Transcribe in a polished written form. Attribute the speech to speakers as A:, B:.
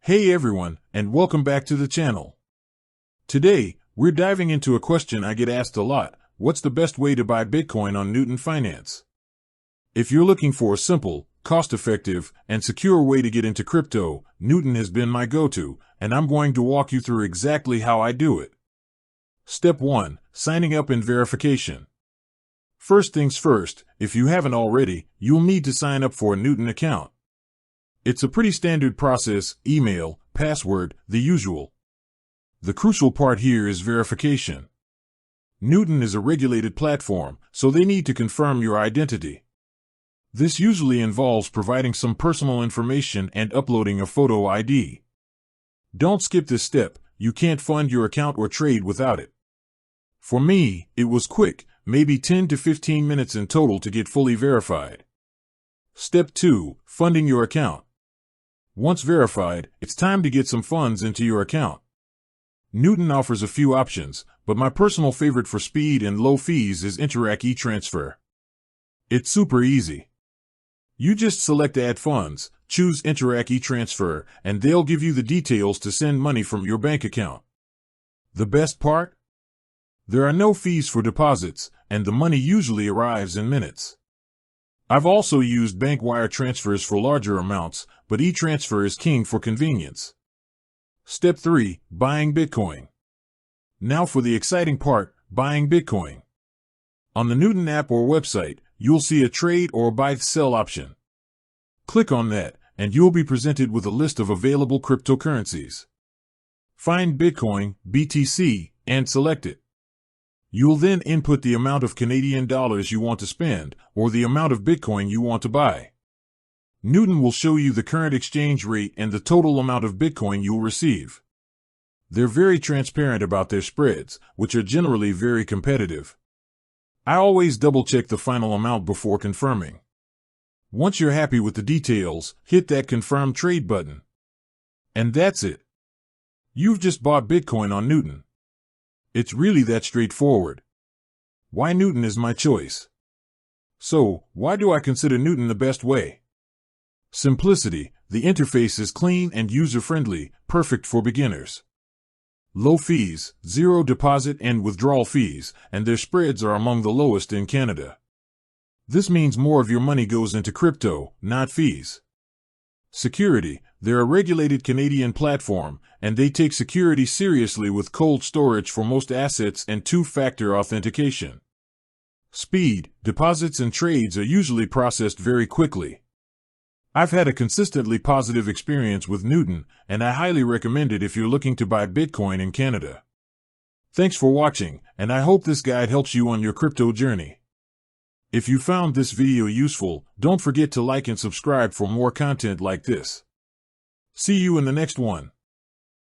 A: Hey everyone, and welcome back to the channel. Today, we're diving into a question I get asked a lot. What's the best way to buy Bitcoin on Newton Finance? If you're looking for a simple, cost-effective, and secure way to get into crypto, Newton has been my go-to, and I'm going to walk you through exactly how I do it. Step 1. Signing up and verification. First things first, if you haven't already, you'll need to sign up for a Newton account. It's a pretty standard process: email, password, the usual. The crucial part here is verification. Newton is a regulated platform, so they need to confirm your identity. This usually involves providing some personal information and uploading a photo ID. Don't skip this step. You can't fund your account or trade without it. For me, it was quick, maybe 10 to 15 minutes in total to get fully verified. Step 2. Funding your account. Once verified, it's time to get some funds into your account. Newton offers a few options, but my personal favorite for speed and low fees is Interac e-Transfer. It's super easy. You just select Add Funds, choose Interac e-Transfer, and they'll give you the details to send money from your bank account. The best part? There are no fees for deposits, and the money usually arrives in minutes. I've also used bank wire transfers for larger amounts, but e-Transfer is king for convenience. Step 3. Buying Bitcoin. Now for the exciting part, buying Bitcoin. On the Newton app or website, you'll see a trade or buy-sell option. Click on that, and you'll be presented with a list of available cryptocurrencies. Find Bitcoin, BTC, and select it. You'll then input the amount of Canadian dollars you want to spend, or the amount of Bitcoin you want to buy. Newton will show you the current exchange rate and the total amount of Bitcoin you'll receive. They're very transparent about their spreads, which are generally very competitive. I always double-check the final amount before confirming. Once you're happy with the details, hit that Confirm Trade button. And that's it. You've just bought Bitcoin on Newton. It's really that straightforward. Why Newton is my choice? So, why do I consider Newton the best way? Simplicity. The interface is clean and user-friendly, perfect for beginners. Low fees, zero deposit and withdrawal fees, and their spreads are among the lowest in Canada. This means more of your money goes into crypto, not fees. Security. They're a regulated Canadian platform, and they take security seriously with cold storage for most assets and two-factor authentication. Speed. Deposits and trades are usually processed very quickly. I've had a consistently positive experience with Newton, and I highly recommend it if you're looking to buy Bitcoin in Canada. Thanks for watching, and I hope this guide helps you on your crypto journey. If you found this video useful, don't forget to like and subscribe for more content like this. See you in the next one.